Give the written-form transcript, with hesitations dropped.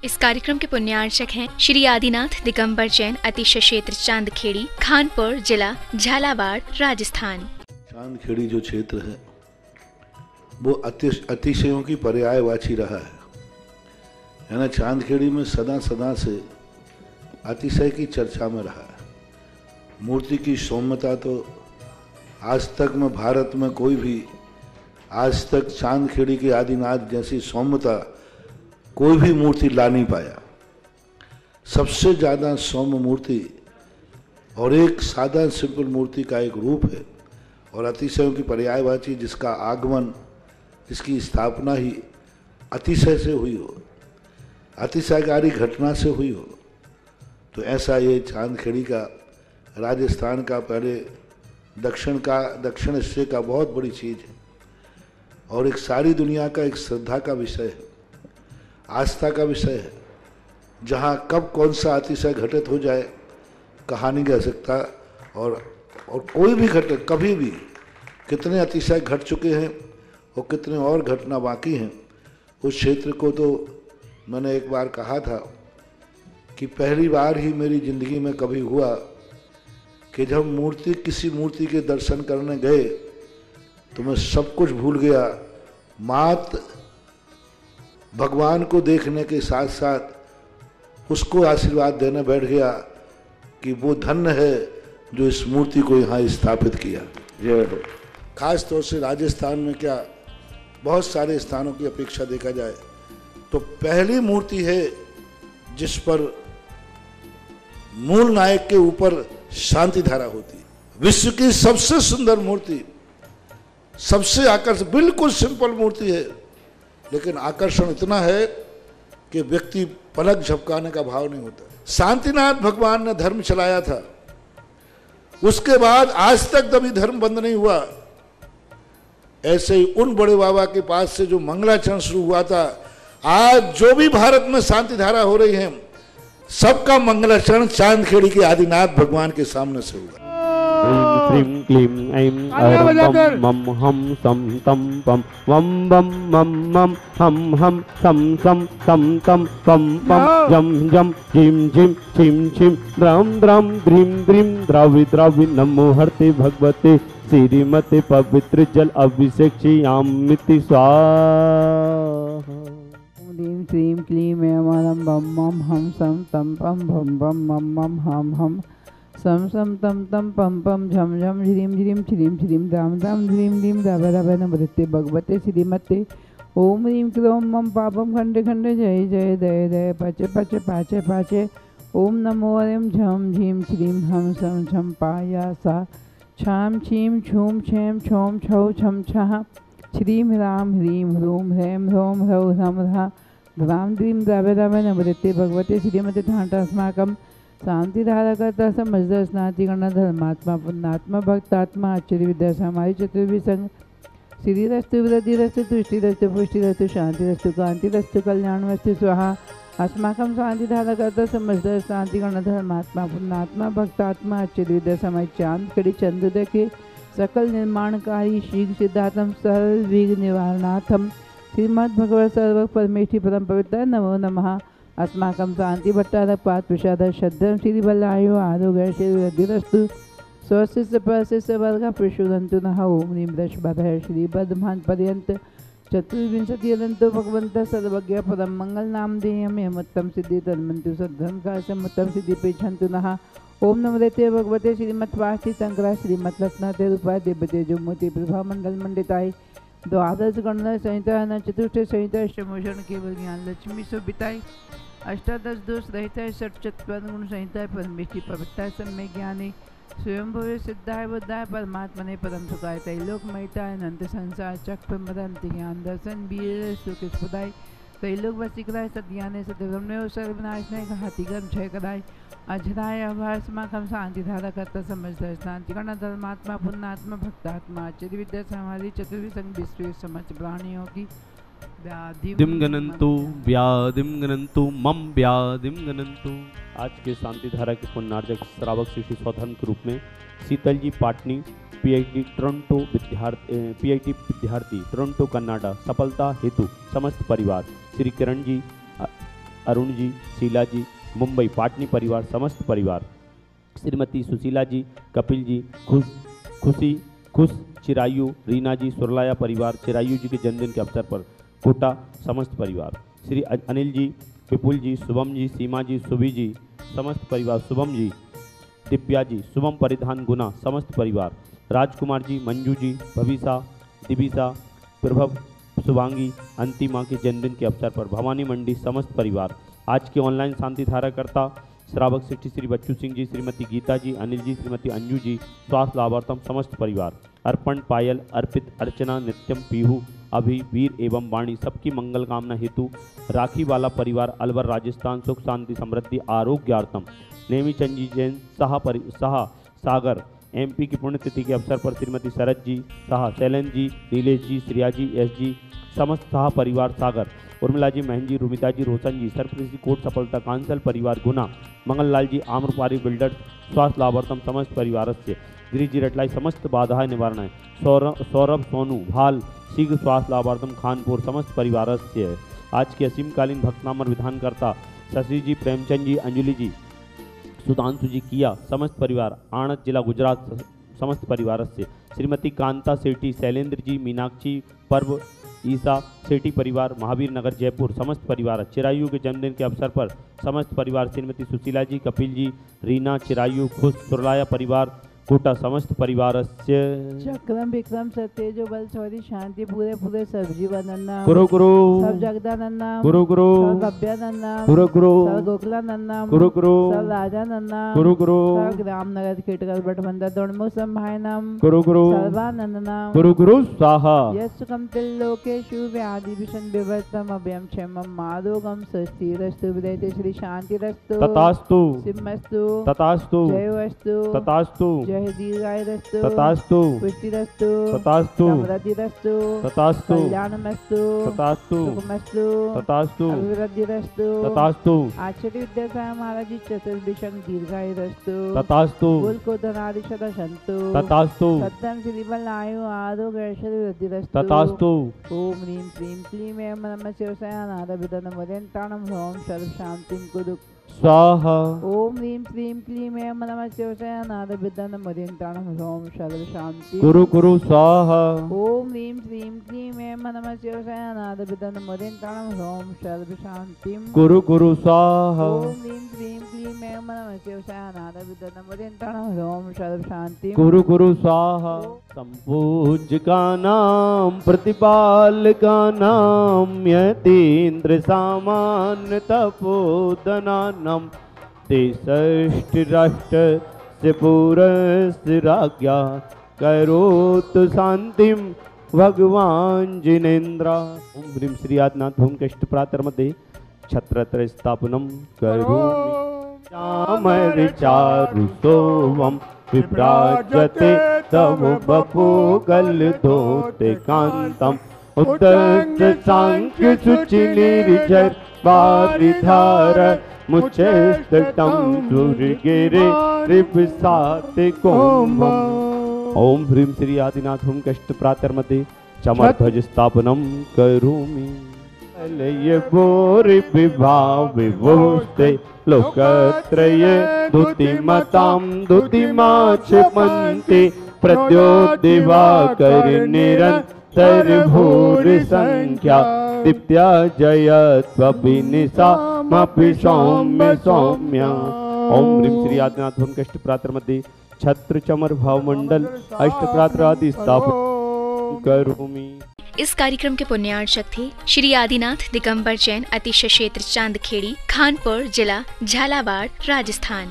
इस कार्यक्रम के पुण्यार्चक हैं श्री आदिनाथ दिगंबर जैन अतिशय क्षेत्र चांदखेड़ी, खानपुर जिला, झालावाड़, राजस्थान। चांदखेड़ी जो क्षेत्र है वो अतिशयों की पर्यायवाची रहा है ना। चांदखेड़ी में सदा से अतिशय की चर्चा में रहा है। मूर्ति की सौम्यता तो आज तक में भारत में कोई भी आज तक चांदखेड़ी के आदिनाथ जैसी सौम्यता कोई भी मूर्ति ला नहीं पाया। सबसे ज़्यादा सौम्य मूर्ति और एक सादा सिंपल मूर्ति का एक रूप है और अतिशयों की पर्यायवाची जिसका आगमन, जिसकी स्थापना ही अतिशय से हुई हो, अतिशयकारी घटना से हुई हो, तो ऐसा ये चांदखेड़ी का राजस्थान का पहले दक्षिण हिस्से का बहुत बड़ी चीज़ है और एक सारी दुनिया का एक श्रद्धा का विषय है, आस्था का विषय है। जहाँ कब कौन सा अतिशय घटित हो जाए कहा नहीं जा सकता और कोई भी घटित कभी भी कितने अतिशय घट चुके हैं और कितने और घटना बाकी हैं। उस क्षेत्र को तो मैंने एक बार कहा था कि पहली बार ही मेरी ज़िंदगी में कभी हुआ कि जब किसी मूर्ति के दर्शन करने गए तो मैं सब कुछ भूल गया। मात्र भगवान को देखने के साथ साथ उसको आशीर्वाद देने बैठ गया कि वो धन्य है जो इस मूर्ति को यहाँ स्थापित किया। जय हो। खास तौर से राजस्थान में क्या बहुत सारे स्थानों की अपेक्षा देखा जाए तो पहली मूर्ति है जिस पर मूल नायक के ऊपर शांति धारा होती है। विश्व की सबसे सुंदर मूर्ति, सबसे आकर्षक, बिल्कुल सिंपल मूर्ति है लेकिन आकर्षण इतना है कि व्यक्ति पलक झपकाने का भाव नहीं होता। शांतिनाथ भगवान ने धर्म चलाया था, उसके बाद आज तक कभी धर्म बंद नहीं हुआ। ऐसे ही उन बड़े बाबा के पास से जो मंगलाचरण शुरू हुआ था, आज जो भी भारत में शांति धारा हो रही है सबका मंगलाचरण चांदखेड़ी के आदिनाथ भगवान के सामने से हुआ। क्लीं क्लीं ऐं ऐं मम हम सम तम पम वम बम मम मम हम सम सम तम तम पम पम जम जम झिम झिम छिम छिम द्रम द्रम द्रीम द्रीम द्रवि द्रवि नमो हरते भगवते श्रीमते पवित्र जल अभिषेक्ष्यामिति स्वाहा। ह्रीं श्रीं क्लीं ऐं बम मम हम सम तम पम भम बम मम हम सम सम तम तम पम पम झम झम झिरिम झिरिम छिरिम छिरिम दाम दाम ध्रीम ध्रीम दाभा दाभा नमस्ते भगवते श्रीमते ओम ह्रीं क्लों मम पापम खंडे खंडे जय जय दय दय पचे पचे पाचे पाचे ओम नमो ऐं झम झीम श्रीम हम सम झम पाया सा छाम छीम छूम छेम छोम छौ छम छः श्रीम ह्राम ह्रीं ह्रूम ह्रैम ह्रौम ह्रौ ह्रम ह्रा ध्राम द्रीम द्रावे द्रावे नमस्ते भगवते श्रीमते ठांटास्माकम शांति धारा करता समझदार स्नाति गण धर्मात्मा पुण्यात्मा भक्तात्मा आश्चर्य विद्या समाधि चतुर्भि संग श्री रस्तु वृद्धि रस्तु तुष्टि रस्तु पुष्टि रस्तु शांति रस्तु कांति रस्तु कल्याण वस्तु स्वाहा। अस्माकं शांति धारा करता समझदार स्नाति गण धर्मात्मा पुण्यात्मा भक्तात्मा आश्चर्य विद्या समाधि चांदखेड़ी चंद्रोदय के सकल निर्माणकारी शीघ्र सिद्धार्थम सर्व विघ्न निवारणार्थम श्रीमद् भगवत सर्व परमेष्ठी परम पवित्र नमो नमः। अस्माकं शांति भट्टारक पाद प्रसाद श्रद्धम श्री बल्लायो आरोग्य श्री वृद्धिरस्तु स्वशिष्य परशिष्य वर्ग प्रशुदंतु नः। ओम ह्रीं बृहस्पतये श्री बद्धमान पर्यंत चतुर्विंशति अनंतो भगवंत सर्वज्ञ परम मंगल नाम देयम यमत्तम सिद्धि तन्मन्तु सद्धर्म का सम्मतम सिद्धि पेक्षन्तु नः। ओम नमो देते भगवते श्रीमत्वास्ति शंकरा श्रीमत्लक्ष्मते रूपाय दिव्यते जुमूर्ति प्रभा मंडल मंडिताय द्वादश गणना संहिता न चतुर्थ संहिता अष्टमोषण केवल ज्ञान लक्ष्मी शोभिताय अष्टादश दोष रहिता षट्चत्वार गुण संहिता परमेष्ठी पवित्रता सम्य ज्ञाने स्वयं भवे सिद्धाय बुद्धाय परमात्मने परम सुखाय त्रैलोक महिताय अनंत संसार चक्र मदंत ज्ञान दर्शन वीर सुख स्फुदाय त्रैलोक वसीकराय सद्ज्ञाने सद्ब्रह्मणे सर्वनाशनाय घातिगम क्षय कराय अजराय अभास्माकं शांति धारा करता समझदार शांति गण धर्मात्मा पुण्यात्मा भक्तात्मा आचार्य विद्या समाधि चतुर्भि संग विश्व समस्त प्राणियों की व्याधिम गणन्तु मम व्याधिम गणन्तु। आज के शांति धारा के पुण्यार्जक श्रावक शिशु सौधन के रूप में शीतल जी पाटनी पीएचडी विद्यार्थी टोरंटो कनाडा सफलता हेतु समस्त परिवार। श्री किरण जी अरुण जी, शीला जी, मुंबई पाटनी परिवार समस्त परिवार, श्रीमती सुशीला जी, कपिल जी, खुश चिरायु, रीना जी, सुरलाया परिवार चिरायु जी के जन्मदिन के अवसर पर कोटा समस्त परिवार, श्री अनिल जी, विपुल जी, शुभम जी, सीमा जी, सुभी जी समस्त परिवार, शुभम जी, दिव्या जी, शुभम परिधान गुना समस्त परिवार, राजकुमार जी, मंजू जी, भविषा, दिविसा, प्रभव, शुभांगी, अंतिमा के जन्मदिन के अवसर पर भवानी मंडी समस्त परिवार, आज के ऑनलाइन शांति धाराकर्ता श्रावक श्रेष्ठी श्री बच्चू सिंह जी, श्रीमती गीता जी, अनिल जी, श्रीमती अंजू जी, स्वास्थ्य लाभार्थम समस्त परिवार, अर्पण, पायल, अर्पित, अर्चना, नित्यम, पीहू, अभि, वीर एवं वाणी सबकी मंगल कामना हेतु राखी वाला परिवार अलवर राजस्थान सुख शांति समृद्धि आरोग्यार्थम, नेमीचंद जी जैन साहा सागर एमपी की पुण्यतिथि के अवसर पर श्रीमती शरद जी साहा, शैलेंद्र जी, नीलेश जी, श्रिया जी, एस जी समस्त साहा परिवार सागर, उर्मिला जी, महन जी, रुमिता जी, रोशन जी, सरप्रीत जी, कोट सफलता कांसल परिवार गुना, मंगललाल जी, आम्रपारी बिल्डर्स स्वास्थ्य लाभार्थम समस्त परिवार से, गिरीश जी रटलाई समस्त बाधाएं निवारण, सौरभ सोनू भाल शीघ्र स्वास्थ्य लाभार्थम खानपुर समस्त परिवार से है। आज के असीमकालीन भक्तनामर विधानकर्ता शशि जी, प्रेमचंद जी, अंजलि जी, सुधांशु जी, किया समस्त परिवार, आणंद जिला गुजरात समस्त परिवार से, श्रीमती कांता सेठी, शैलेंद्र जी, मीनाक्षी पर्व, ईसा सेठी परिवार, महावीर नगर जयपुर समस्त परिवार, चिरायु के जन्मदिन के अवसर पर समस्त परिवार, श्रीमती सुशीला जी, कपिल जी, रीना, चिरायु, खुश, सुरलाया परिवार, कोटा समस्त परिवार से, चक्रम विक्रम सत्यजो बल चौधरी शांति पूरे पूरे सब्जी वंदना, गुरु गुरु सब जगदानंदा, गुरु गुरु सब अभ्यानंदा, गुरु गुरु सब गोकुलानंदा, गुरु गुरु सब राजानंदा, गुरु गुरु सब ग्राम नगर खेटकर बटबंदा दोणमो संभायनम, गुरु गुरु सर्वानंदनम, गुरु गुरु स्वाहा, यस्सुकम तिल्लोकेषु व्याधि विषण विवर्तम अभयम क्षेमम मारोगम स्वस्तिरस्तु विदयते श्री शांतिरस्तु तथास्तु सिद्धमस्तु तथास्तु जयोस्तु तथास्तु जय दीर्घायुरस्तु तथास्तु पुष्टिरस्तु तथास्तु समृद्धिरस्तु तथास्तु कल्याणमस्तु तथास्तु सुखमस्तु तथास्तु अभिवृद्धिरस्तु तथास्तु आचार्य विद्यासागर महाराज जी चतुर्भिषण दीर्घायुरस्तु तथास्तु कुल को धनादिशत संतु तथास्तु सत्यम श्रीबल आयु आरोग्य ऐश्वर्य वृद्धिरस्तु तथास्तु ओम ह्रीं क्लीं क्लीं एवं नमः शिवाय अनाद विदन मदेन्ताणं ह्रौं सर्व शांतिं कुरु स्वाहा, ओम ह्रीं क्लीं क्लीं एवं नमः शिवाय अनाद विदन मदेन्ताणं ह्रौं सर्व शांतिं गुरु गुरु स्वाहा, ओम ह्रीं क्लीं क्लीं एवं नमः शिवाय अनाद विदन मदेन्ताणं ह्रौं सर्व शांतिं गुरु गुरु स्वाहा, ओम ह्रीं क्लीं क्लीं एवं नमः शिवाय अनाद विदन मदेन्ताणं ह्रौं सर्व शांतिं गुरु गुरु स्वाहा, संपूज्य का नाम प्रतिपाल का नाम यतीन्द्र सामान्य तपोधनानम तेषष्टि राष्ट्र से पूरस्य राज्ञा करोतु शांतिं भगवान जिनेन्द्र। ओम ह्रीं श्री आदिनाथ भूमकेष्ट प्रातर्मध्ये छत्रत्र स्थापनम करोमि चामर चारु सोवम विभ्राजते तव बपो गल धोते कांतम उदक्त सांख्य शुचि निर्जर पारिधार मुचेष्टम सूर्यगिरे रिपसाते कोम्भम। ओम ह्रीं श्री आदिनाथ भूमकेष्ट प्रातर्मध्ये चमरध्वज स्थापनम करोमि लय बोरि विभाव विभूते लोकत्रय दुतिमतां दुतिमाक्षपन्ते प्रद्योद्दिवाकर निरन्तर भूरि संख्या दिव्या जयत्वभिनिशा मपि सौम्य सौम्या। ओम ह्रीं श्री आदिनाथ भूमकेष्ट प्रातर्मध्ये छत्र चमर भावमंडल अष्टप्रात्र आदि स्थापन करोमि। इस कार्यक्रम के पुण्यार्चक थे श्री आदिनाथ दिगंबर जैन, अतिशय क्षेत्र चांदखेड़ी, खानपुर जिला झालावाड़, राजस्थान।